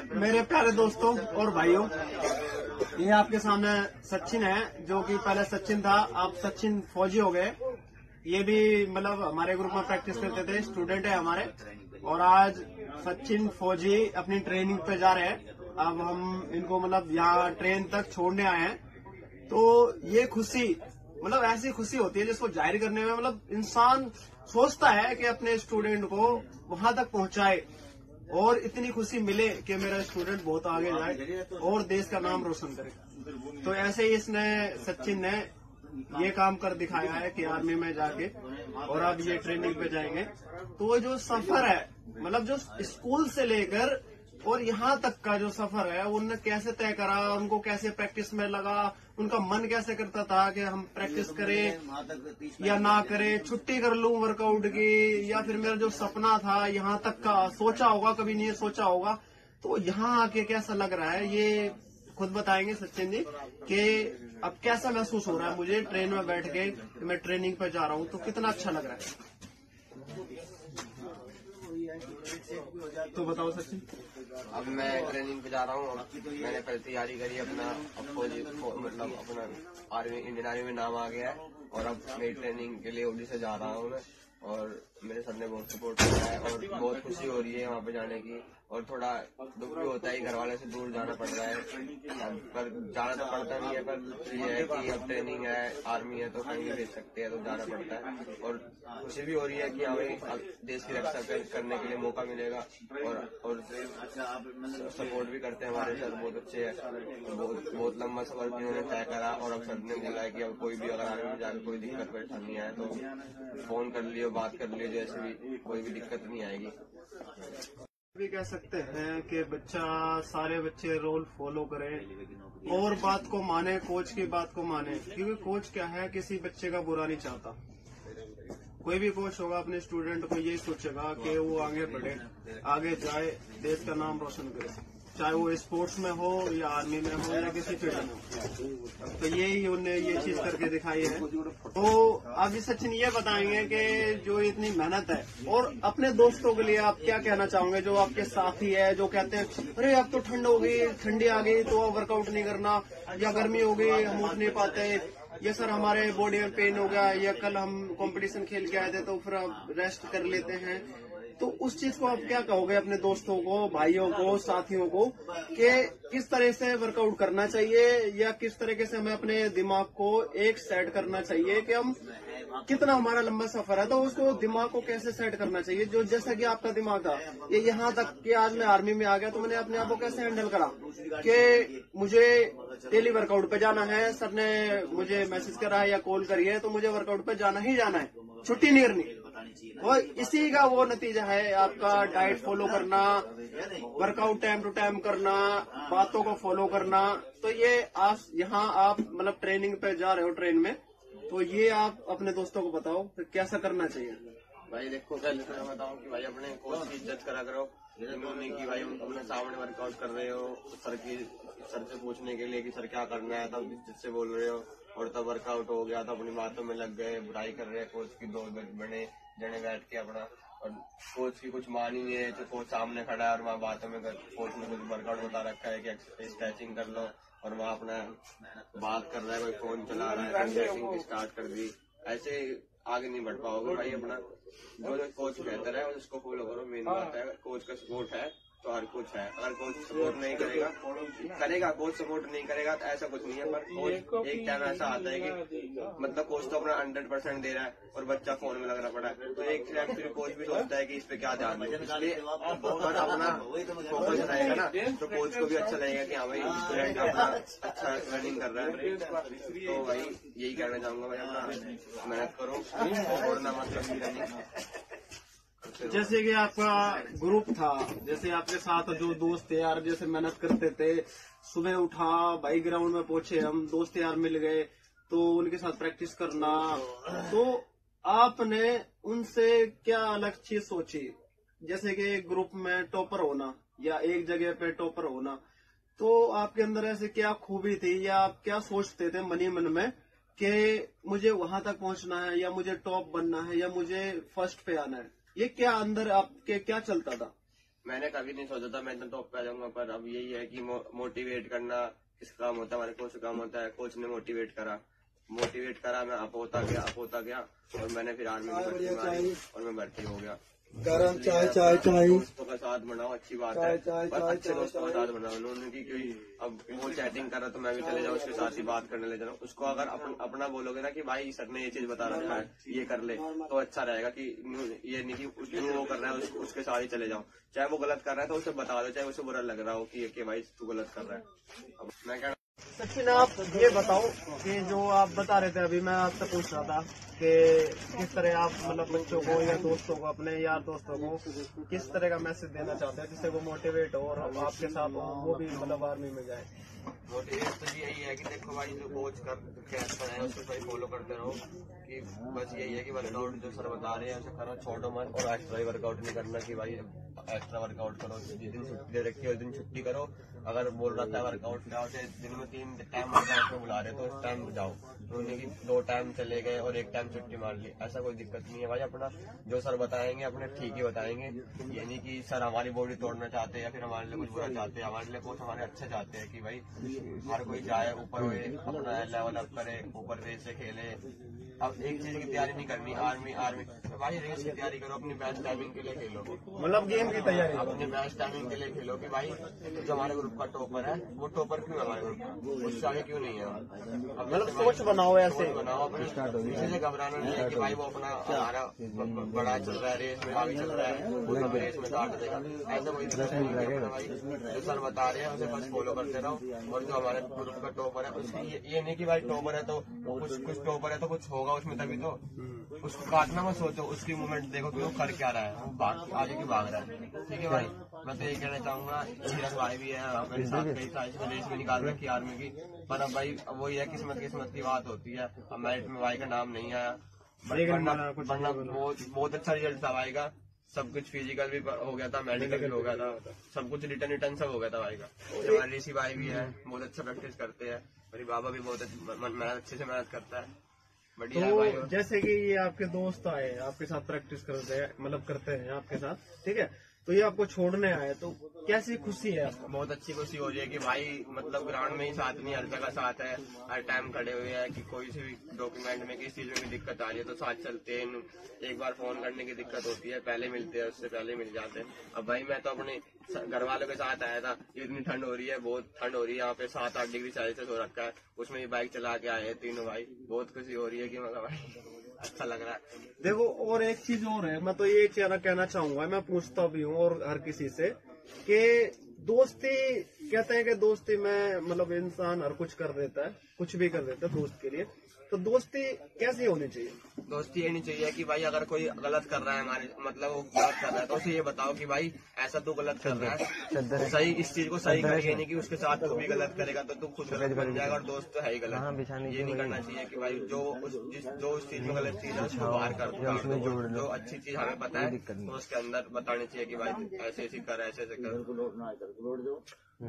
मेरे प्यारे दोस्तों और भाइयों, ये आपके सामने सचिन है, जो कि पहले सचिन था, अब सचिन फौजी हो गए। ये भी मतलब हमारे ग्रुप में प्रैक्टिस करते थे, स्टूडेंट है हमारे। और आज सचिन फौजी अपनी ट्रेनिंग पे जा रहे हैं। अब हम इनको मतलब यहाँ ट्रेन तक छोड़ने आए हैं। तो ये खुशी मतलब ऐसी खुशी होती है जिसको जाहिर करने में मतलब इंसान सोचता है कि अपने स्टूडेंट को वहां तक पहुंचाए और इतनी खुशी मिले कि मेरा स्टूडेंट बहुत आगे जाए और देश का नाम रोशन करे। तो ऐसे ही इसने सचिन ने ये काम कर दिखाया है कि आर्मी में जाके और अब ये ट्रेनिंग पे जाएंगे। तो जो सफर है मतलब जो स्कूल से लेकर और यहाँ तक का जो सफर है उनने कैसे तय करा, उनको कैसे प्रैक्टिस में लगा, उनका मन कैसे करता था कि हम प्रैक्टिस करें या ना करें, छुट्टी कर लूं वर्कआउट की, या फिर मेरा जो सपना था यहाँ तक का सोचा होगा, कभी नहीं सोचा होगा। तो यहाँ आके कैसा लग रहा है ये खुद बताएंगे सचिन जी कि अब कैसा महसूस हो रहा है मुझे ट्रेन में बैठ के कि मैं ट्रेनिंग पे जा रहा हूँ, तो कितना अच्छा लग रहा है। तो बताओ सचिन। अब मैं ट्रेनिंग पे जा रहा हूँ। मैंने पहले तैयारी करी, अपना मतलब अपना आर्मी, इंडियन आर्मी में नाम आ गया है और अब मेरी ट्रेनिंग के लिए ओडिशा जा रहा हूँ मैं। और मेरे सर ने बहुत सपोर्ट किया है और बहुत खुशी हो रही है वहाँ पे जाने की। और थोड़ा दुख भी होता है, घर वाले से दूर जाना पड़ रहा है, पर जाना तो पड़ता नहीं है। पर ये है कि अब ट्रेनिंग है, आर्मी है तो कहीं भी भेज सकते हैं, तो जाना पड़ता है। और खुशी भी हो रही है कि हमें देश की रक्षा करने के लिए मौका मिलेगा। और सपोर्ट भी करते हैं हमारे सर, बहुत अच्छे हैं। बहुत लंबा सफर इन्होंने तय करा और अब सर ने बोला है कि अब कोई भी अगर आर्मी में जाकर कोई दिक्कत परेशानी आए तो फोन कर लियो, बात कर लियो, जैसे भी कोई भी दिक्कत नहीं आएगी। भी कह सकते हैं कि बच्चा सारे बच्चे रोल फॉलो करें और बात को माने, कोच की बात को माने, क्योंकि कोच क्या है किसी बच्चे का बुरा नहीं चाहता। कोई भी कोच होगा अपने स्टूडेंट को यही सोचेगा कि वो आगे बढ़े, आगे जाए, देश का नाम रोशन करे, चाहे वो स्पोर्ट्स में हो या आर्मी में हो या किसी फील्ड में हो। तो यही उन्हें ये चीज करके दिखाई है। तो अभी सचिन ये बताएंगे कि जो इतनी मेहनत है और अपने दोस्तों के लिए आप क्या कहना चाहोगे, जो आपके साथी है, जो कहते हैं अरे अब तो ठंड हो गई, ठंडी आ गई तो वर्कआउट नहीं करना, या गर्मी हो गई हम उठ नहीं पाते, ये सर हमारे बॉडी में पेन हो गया, या कल हम कंपटीशन खेल के आए थे तो फिर अब रेस्ट कर लेते हैं। तो उस चीज को आप क्या कहोगे अपने दोस्तों को, भाइयों को, साथियों को कि किस तरह से वर्कआउट करना चाहिए या किस तरीके से हमें अपने दिमाग को एक सेट करना चाहिए कि हम कितना हमारा लंबा सफर है तो उसको दिमाग को कैसे सेट करना चाहिए। जो जैसा कि आपका दिमाग था ये यहाँ तक कि आज मैं आर्मी में आ गया तो मैंने अपने आप को कैसे हैंडल करा कि मुझे डेली वर्कआउट पे जाना है, सर ने मुझे मैसेज करा है या कॉल करी है तो मुझे वर्कआउट पे जाना ही जाना है, छुट्टी नहीं करनी। और इसी का वो नतीजा है आपका डाइट फॉलो करना, वर्कआउट टाइम टू टाइम करना, बातों को फॉलो करना। तो ये आप यहाँ आप मतलब ट्रेनिंग पे जा रहे हो ट्रेन में, तो ये आप अपने दोस्तों को बताओ फिर कैसा करना चाहिए। भाई देखो, पहले तो मैं बताऊं कि भाई अपने कोच की इज्जत करा करो। नहीं कि भाई अपने सामने वर्कआउट कर रहे हो, सर से पूछने के लिए कि सर क्या करना है, तब इज्जत से बोल रहे हो, और तब वर्कआउट हो गया तो अपनी बातों में लग गए, बुराई कर रहे हैं कोच की, दो बने जने बैठ के अपना, और कोच की कुछ मान ही नहीं है। तो कोच सामने खड़ा है और वहाँ बातों में कोच ने कुछ वर्कआउट बता रखा है कि स्ट्रेचिंग कर लो, और वहाँ अपना बात कर रहा है, कोई फोन चला रहा है, स्ट्रेचिंग स्टार्ट कर दी। ऐसे आगे नहीं बढ़ पाओगे भाई। अपना जो कोच बेहतर है उसको फॉलो करो। मेन बात है कोच का सपोर्ट है तो हर कुछ है। अगर कोच सपोर्ट नहीं करेगा कोच सपोर्ट नहीं करेगा तो ऐसा कुछ नहीं है। पर कोच एक टाइम ऐसा आता है कि मतलब कोच तो अपना 100% दे रहा है और बच्चा फोन में लग रहा पड़ा है, तो एक टाइम फिर कोच भी सोचता है कि इस पे क्या ध्यान दे, इसलिए अपना फोकस रहेगा ना तो कोच को भी अच्छा लगेगा कि हाँ भाई स्टूडेंट अपना अच्छा रनिंग कर रहा है। तो भाई यही कहना चाहूंगा भाई, अपना मेहनत करो, छोड़ना मतलब रनिंग। जैसे कि आपका ग्रुप था, जैसे आपके साथ जो दोस्त थे यार, जैसे मेहनत करते थे, सुबह उठा भाई ग्राउंड में पहुंचे, हम दोस्त यार मिल गए तो उनके साथ प्रैक्टिस करना, तो आपने उनसे क्या अलग चीज सोची? जैसे कि ग्रुप में टॉपर होना या एक जगह पे टॉपर होना, तो आपके अंदर ऐसे क्या खूबी थी या आप क्या सोचते थे मन ही मन में कि मुझे वहां तक पहुंचना है या मुझे टॉप बनना है या मुझे फर्स्ट पे आना है? ये क्या अंदर आपके क्या चलता था? मैंने कभी नहीं सोचा था मैं इतना टॉप पे आ जाऊंगा, पर अब यही है कि मोटिवेट करना किसका काम होता है, हमारे कोच का काम होता है। कोच ने मोटिवेट करा, मैं अप होता गया और मैंने फिर आर्मी में भर्ती मारी और मैं भर्ती हो गया। गरम चाय दोस्तों का साथ बनाओ, अच्छी बात है, पर अच्छे दोस्तों का साथ बनाओ। उन्होंने की कोई अब वो चैटिंग कर रहा तो मैं भी चले जाऊँ उसके साथ ही बात करने ले जाऊँ। उसको अगर अपना बोलोगे ना कि भाई सर ने ये चीज बता रखा है, ये कर ले, तो अच्छा रहेगा। कि ये नहीं कि जो वो कर रहा है उसके साथ ही चले जाओ। चाहे वो गलत कर रहा है तो उसे बता दो, चाहे उसे बुरा लग रहा हो कि भाई तू गलत कर रहा है। अब मैं क्या सचिन, आप ये बताओ कि जो आप बता रहे थे अभी, मैं आपसे पूछ रहा था कि किस तरह आप मतलब बच्चों को या दोस्तों को, अपने यार दोस्तों को किस तरह का मैसेज देना चाहते हैं जिससे वो मोटिवेट हो और आपके साथ वो भी मतलब आर्मी में जाए। मोटिवेट तो यही है कि देखो भाई जो कोच कर है उसको सही फॉलो करते रहो। कि बस यही है कि वर्कआउट जो सर बता रहे हैं उसे करो, छोड़ो मत। और एक्स्ट्रा वर्कआउट नहीं करना कि भाई एक्स्ट्रा वर्कआउट करो, जिस दिन छुट्टी दे रखी है उस दिन छुट्टी करो। अगर बोल रहा था वर्कआउट जाओ, दिन में 3 टाइम वर्कआउट में बुला रहे तो उस टाइम जाओ। उन्होंने कि 2 टाइम चले गए और 1 टाइम छुट्टी मार ली, ऐसा कोई दिक्कत नहीं है भाई। अपना जो सर बताएंगे अपने ठीक ही बताएंगे। ये नहीं कि सर हमारी बॉडी तोड़ना चाहते हैं या फिर हमारे लिए कुछ बुरा चाहते हैं। हमारे लिए कोच हमारे अच्छे चाहते हैं कि भाई हर कोई जाए, ऊपर हुए, अपना लेवल अप करे, ऊपर रेस से खेले। अब एक चीज की तैयारी नहीं करनी आर्मी तो भाई रेस की तैयारी करो, अपनी बेस्ट टाइमिंग के लिए खेलो, मतलब गेम की तैयारी अपनी बेस्ट टाइमिंग के लिए खेलो। कि भाई जो हमारे ग्रुप का टॉपर है वो टॉपर क्यों है हमारे ग्रुप का, उससे आगे क्यों नहीं है। मतलब सोच बनाओ, ऐसे बनाओ अपने, किसी से घबराना नहीं है कि भाई वो अपना हमारा बड़ा चल रहा है, रेस में आगे चल रहा है, वो हमें रेस में काट देगा, ऐसा कोई दिक्कत नहीं है। भाई जो सर बता रहे हैं उसे बस फॉलो करते रहो। और जो हमारे ग्रुप का टॉपर है उसकी ये नहीं कि भाई टॉपर है तो कुछ टॉपर है तो कुछ होगा उसमें, तभी तो उसको काटना मत सोचो, उसकी मूवमेंट देखो कि वो कर क्या रहा है, वो आगे की भाग रहा है। ठीक है भाई, मैं तो ये कहना चाहूंगा। धीरज भाई भी है मेरे साथ, कई सारी रेस भी निकाल रखी आर्मी की, पर अब भाई वही है किस्मत की बात होती है। अब मेरिट में भाई का नाम नहीं आया, वरना बहुत अच्छा रिजल्ट था भाई का। सब कुछ फिजिकल भी हो गया था, मेडिकल भी हो गया था, सब कुछ रिटर्न सब हो गया था भाई का। हमारे ऋषि भाई भी है, बहुत अच्छा प्रैक्टिस करते हैं। मेरी बाबा भी बहुत अच्छे से मेहनत करता है, बढ़िया है भाई। जैसे कि ये आपके दोस्त आए आपके साथ प्रैक्टिस करते हैं, मतलब करते हैं आपके साथ, ठीक है, तो ये आपको छोड़ने आए तो कैसी खुशी है आपको? बहुत अच्छी खुशी हो रही है कि भाई मतलब ग्राउंड में ही साथ नहीं, हर जगह साथ है, हर टाइम खड़े हुए हैं। कि कोई सी भी डॉक्यूमेंट में किसी चीज में भी दिक्कत आ रही है तो साथ चलते हैं। एक बार फोन करने की दिक्कत होती है, पहले मिलते हैं, उससे पहले मिल जाते हैं। अब भाई मैं तो अपने घर वालों के साथ आया था, इतनी ठंड हो रही है, बहुत ठंड हो रही है यहाँ पे, 7-8 डिग्री सेल्सियस हो रखा है, उसमें भी बाइक चला के आए हैं तीनों भाई। बहुत खुशी हो रही है कि मतलब भाई अच्छा लग रहा है। देखो और एक चीज और है, मैं तो ये कहना चाहूंगा, मैं पूछता भी हूँ और हर किसी से कि दोस्ती, कहते हैं कि दोस्ती में मतलब इंसान हर कुछ कर देता है, कुछ भी कर देता है दोस्त के लिए, तो दोस्ती कैसी होनी चाहिए? दोस्ती ये नहीं चाहिए कि भाई अगर कोई गलत कर रहा है हमारे, मतलब वो गलत कर रहा है तो उसे ये बताओ कि भाई ऐसा तू गलत कर रहा है, सही इस चीज को सही करेगा, नहीं कि उसके साथ तू भी गलत करेगा तो तू खुद गलत बन जाएगा और दोस्त तो है ही गलत। ये नहीं करना चाहिए कि भाई जो उस चीज में गलत चीज है उसको बाहर कर दो, जो अच्छी चीज हमें पता है तो उसके अंदर बतानी चाहिए कि भाई ऐसे ऐसे कर, ऐसे ऐसे कर।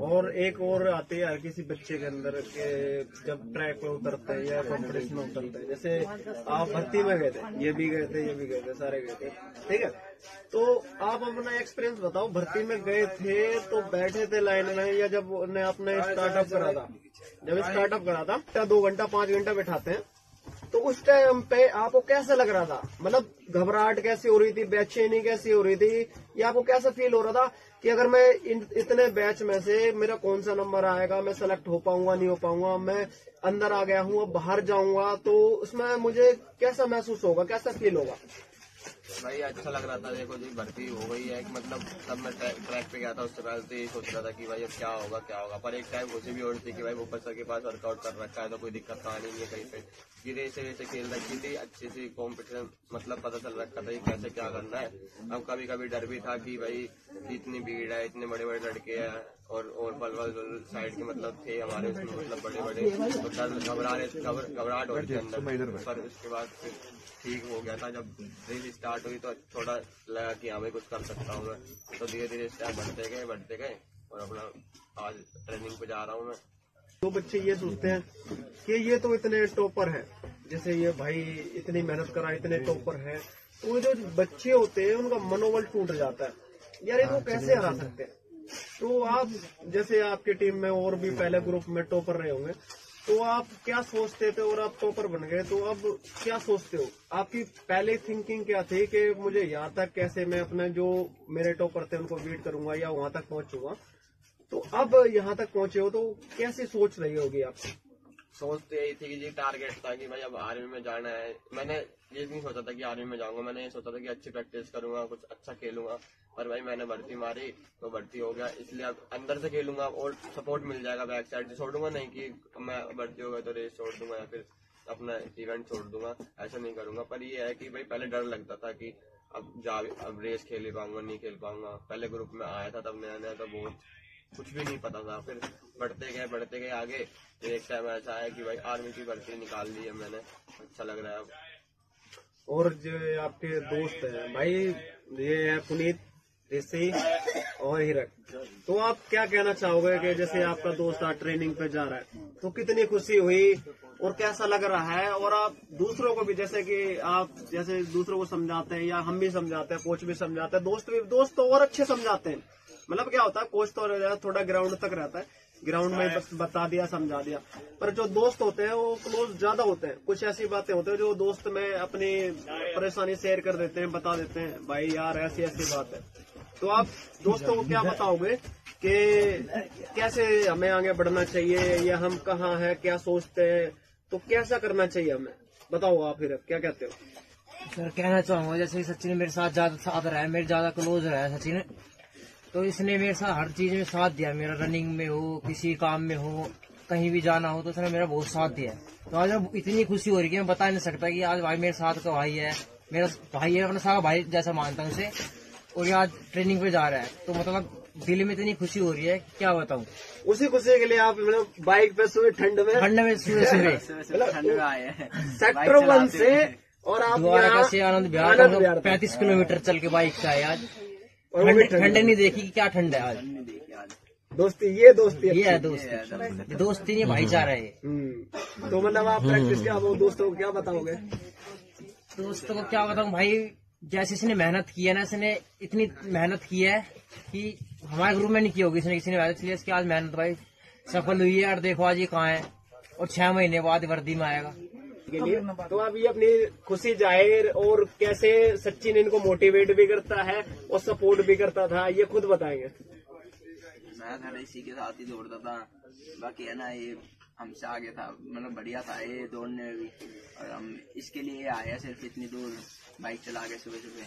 और एक और आती है हर किसी बच्चे के अंदर के जब ट्रैक पे उतरते हैं या कॉम्पिटिशन में उतरते हैं, जैसे आप भर्ती में गए थे, ये भी गए थे, सारे गए थे, ठीक है, तो आप अपना एक्सपीरियंस बताओ। भर्ती में गए थे तो बैठे थे लाइन में, या जब उन्हें आपने स्टार्टअप करा था 2 घंटा 5 घंटा बैठाते हैं, तो उस टाइम पे आपको कैसा लग रहा था? मतलब घबराहट कैसी हो रही थी, बेचैनी कैसी हो रही थी, या आपको कैसा फील हो रहा था कि अगर मैं इतने बैच में से मेरा कौन सा नंबर आएगा, मैं सेलेक्ट हो पाऊंगा नहीं हो पाऊंगा, मैं अंदर आ गया हूँ अब बाहर जाऊंगा तो उसमें मुझे कैसा महसूस होगा, कैसा फील होगा? भाई अच्छा लग रहा था। देखो जी भर्ती हो गई है, मतलब तब मैं ट्रैक पे गया था, उससे पहले तो यही सोच रहा था कि भाई अब क्या होगा, पर एक टाइम मुझे भी हो रही थी कि भाई ऊपर सर के पास वर्कआउट कर रखा है तो कोई दिक्कत तो आनी नहीं है कहीं पे। गिरे से खेल रखी थी, अच्छी सी कॉम्पिटिशन, मतलब पता चल रखा था कि कैसे क्या करना है। अब कभी कभी डर भी था कि भाई इतनी भीड़ है, इतने बड़े बड़े लड़के हैं और बलवल साइड के मतलब थे हमारे उसमें, मतलब बड़े बड़े, तो डर घबराहट हो रही थी अंदर। पर उसके बाद फिर ठीक हो गया था। जब रेस स्टार्ट हुई तो थोड़ा लगा कि हाँ भाई कुछ कर सकता हूँ मैं, तो धीरे धीरे स्टेप बढ़ते गए और अपना आज ट्रेनिंग पे जा रहा हूँ मैं। तो बच्चे ये सोचते हैं कि ये तो इतने टॉपर है, जैसे ये भाई इतनी मेहनत करा, इतने टॉपर है, तो जो बच्चे होते हैं उनका मनोबल टूट जाता है यार इनको कैसे हरा सकते हैं। तो आप जैसे आपकी टीम में और भी पहले ग्रुप में टॉपर रहे होंगे, तो आप क्या सोचते थे और आप टॉपर बन गए, तो अब क्या सोचते हो? आपकी पहले थिंकिंग क्या थी कि मुझे यहाँ तक कैसे मैं अपने जो मेरे टॉपर थे उनको बीट करूंगा या वहां तक पहुंचूंगा, तो अब यहाँ तक पहुंचे हो तो कैसी सोच रही होगी आपकी? सोच तो यही थी कि जी टारगेट था कि भाई अब आर्मी में जाना है। मैंने ये नहीं सोचा था कि आर्मी में जाऊंगा, मैंने ये सोचा था कि अच्छी प्रैक्टिस करूंगा, कुछ अच्छा खेलूंगा। पर भाई मैंने भर्ती मारी तो भर्ती हो गया, इसलिए अब अंदर से खेलूंगा और सपोर्ट मिल जाएगा बैक साइड से। छोड़ूंगा नहीं कि मैं भर्ती हो गया तो रेस छोड़ दूंगा या फिर अपना इवेंट छोड़ दूंगा, ऐसा नहीं करूंगा। पर ये है कि भाई पहले डर लगता था कि अब रेस खेल ही पाऊंगा नहीं खेल पाऊंगा। पहले ग्रुप में आया था तब नया नया, तो बहुत कुछ भी नहीं पता था। फिर बढ़ते गए आगे, फिर एक टाइम ऐसा है कि भाई आर्मी की भर्ती निकाल ली है मैंने, अच्छा लग रहा है अब। और जो आपके दोस्त हैं भाई, ये है पुनीत, ऋषि और हिरक, तो आप क्या कहना चाहोगे कि जैसे आपका दोस्त आज ट्रेनिंग पे जा रहा है तो कितनी खुशी हुई और कैसा लग रहा है? और आप दूसरों को भी, जैसे कि आप जैसे दूसरों को समझाते हैं या हम भी समझाते हैं, कोच भी समझाते हैं, दोस्त तो और अच्छे समझाते हैं। मतलब क्या होता है, कोच तो थोड़ा ग्राउंड तक रहता है, ग्राउंड में बस बता दिया समझा दिया, पर जो दोस्त होते हैं वो क्लोज ज्यादा होते हैं। कुछ ऐसी बातें होती है जो दोस्त में अपनी परेशानी शेयर कर देते हैं, बता देते हैं भाई यार ऐसी ऐसी बात है। तो आप दोस्तों को क्या बताओगे कि कैसे हमें आगे बढ़ना चाहिए या हम कहाँ हैं, क्या सोचते हैं, तो कैसा करना चाहिए हमें? बताओ आप फिर क्या कहते हो? सर कहना चाहूंगा जैसे सचिन मेरे साथ ज्यादा साथ रहा है, मेरे ज्यादा क्लोज रहा है सचिन, तो इसने मेरे साथ हर चीज में साथ दिया। मेरा रनिंग में हो, किसी काम में हो, कहीं भी जाना हो तो उसने मेरा बहुत साथ दिया। तो आज इतनी खुशी हो रही है मैं बता नहीं सकता कि आज भाई मेरे साथ का भाई है, मेरा भाई है, अपना सारा भाई जैसा मानता हूँ उसे, और ये आज ट्रेनिंग पे जा रहा है। तो मतलब दिल में इतनी खुशी हो रही है क्या बताऊँ। उसी खुशी के लिए आप मतलब बाइक पे सुबह ठंड में सुबह ठंड में आए हैं सेक्टर 1 से, और आप द्वारका से आनंद विहार 35 किलोमीटर चल के बाइक से आए आज। ठंड नहीं देखी कि क्या ठंड है आज। दोस्ती ये है दोस्ती नहीं भाईचारा है। तो मतलब आप प्रैक्टिस क्या वो दोस्तों को क्या बताओगे? दोस्तों को क्या बताऊं भाई, जैसे इसने मेहनत की है ना, इसने इतनी मेहनत की है कि हमारे ग्रुप में नहीं की होगी इसने किसी ने मेहनत, इसलिए इसकी आज मेहनत भाई सफल हुई है। और देखो आज ये कहाँ है और 6 महीने बाद वर्दी में आएगा के लिए। तो आप ये अपनी खुशी जाहिर और कैसे सचिन इनको मोटिवेट भी करता है और सपोर्ट भी करता था, ये खुद बताएंगे। मैं था इसी के साथ ही दौड़ता था, बाकी है ना ये हमसे आगे था, मतलब बढ़िया था ये दौड़ने में भी। और हम इसके लिए आए हैं सिर्फ इतनी दूर बाइक चला के सुबह सुबह,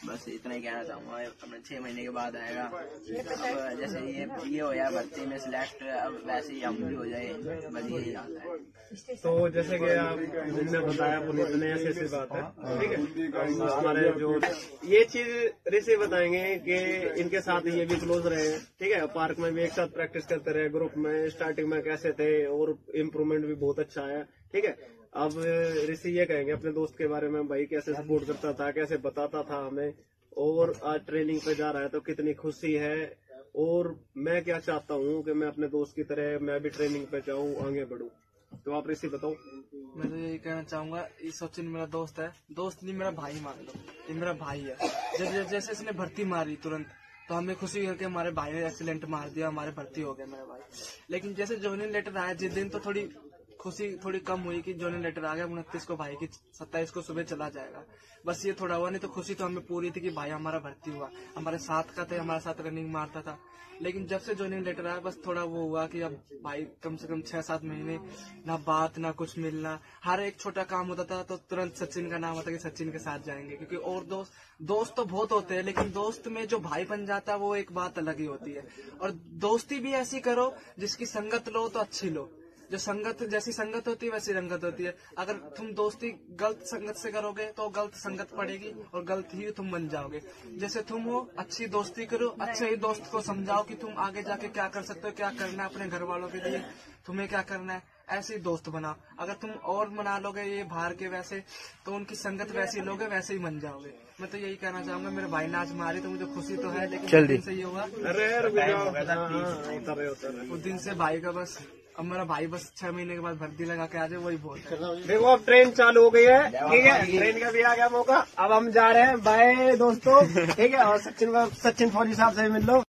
बस इतना ही कहना चाहूंगा। अपने 6 महीने के बाद आएगा। अब जैसे ये हो जाए भर्ती में सिलेक्ट, अब वैसे ही हम भी हो जाए, बस यही आता है। तो जैसे कि आपने बताया पुनीत ने ऐसी ऐसी बात है, ठीक है, हमारे जो ये चीज ऋषि बताएंगे कि इनके साथ ये भी क्लोज रहे, ठीक है, पार्क में भी एक साथ प्रैक्टिस करते रहे, ग्रुप में स्टार्टिंग में कैसे थे और इम्प्रूवमेंट भी बहुत अच्छा आया, ठीक है। अब ऋषि ये कहेंगे अपने दोस्त के बारे में, भाई कैसे सपोर्ट करता था, कैसे बताता था हमें, और आज ट्रेनिंग पे जा रहा है तो कितनी खुशी है। और मैं क्या चाहता हूँ कि मैं अपने दोस्त की तरह मैं भी ट्रेनिंग पे जाऊँ, आगे बढ़ूँ। तो आप ऋषि बताओ। मैं तो यही कहना चाहूंगा, ये सचिन मेरा दोस्त है, दोस्त नहीं मेरा भाई मान लो, ये मेरा भाई है। जैसे इसने भर्ती मारी तुरंत तो हमें खुशी हुई कि हमारे भाई ने एक्सीलेंट मार दिया, हमारे भर्ती हो गए मेरा भाई। लेकिन जैसे ज्वाइनिंग लेटर आया जिस दिन, तो थोड़ी खुशी थोड़ी कम हुई कि ज्वाइनिंग लेटर आ गया 29 को भाई की, 27 को सुबह चला जाएगा। बस ये थोड़ा हुआ, नहीं तो खुशी तो हमें पूरी थी कि भाई हमारा भर्ती हुआ, हमारे साथ का था, हमारे साथ रनिंग मारता था। लेकिन जब से ज्वाइनिंग लेटर आया बस थोड़ा वो हुआ कि अब भाई कम से कम 6-7 महीने ना बात ना कुछ मिलना, हर एक छोटा काम होता था तो तुरंत सचिन का नाम होता कि सचिन के साथ जाएंगे। क्योंकि और दोस्त तो बहुत होते हैं, लेकिन दोस्त में जो भाई बन जाता है वो एक बात अलग ही होती है। और दोस्ती भी ऐसी करो जिसकी संगत लो तो अच्छी लो, जो संगत जैसी संगत होती है वैसी रंगत होती है। अगर तुम दोस्ती गलत संगत से करोगे तो गलत संगत पड़ेगी और गलत ही तुम बन जाओगे। जैसे तुम हो अच्छी दोस्ती करो, अच्छे ही दोस्त को समझाओ कि तुम आगे जाके क्या कर सकते हो, क्या करना है अपने घर वालों के लिए, तुम्हें क्या करना है, ऐसे ही दोस्त बनाओ। अगर तुम और मना लोगे ये बाहर के वैसे, तो उनकी संगत वैसी लोगे वैसे ही बन जाओगे। मैं तो यही कहना चाहूंगा, मेरे भाई ने आज मारी तो मुझे खुशी तो है, लेकिन उस दिन से ये हुआ, उस दिन से भाई का बस अब मेरा भाई बस 6 महीने के बाद भर्ती लगा के आ जाए, वही बहुत है। देखो अब ट्रेन चालू हो गई है, ठीक है, ट्रेन का भी आ गया मौका। अब हम जा रहे हैं, बाय दोस्तों, ठीक है। और सचिन फौजी साहब से भी मिल लो।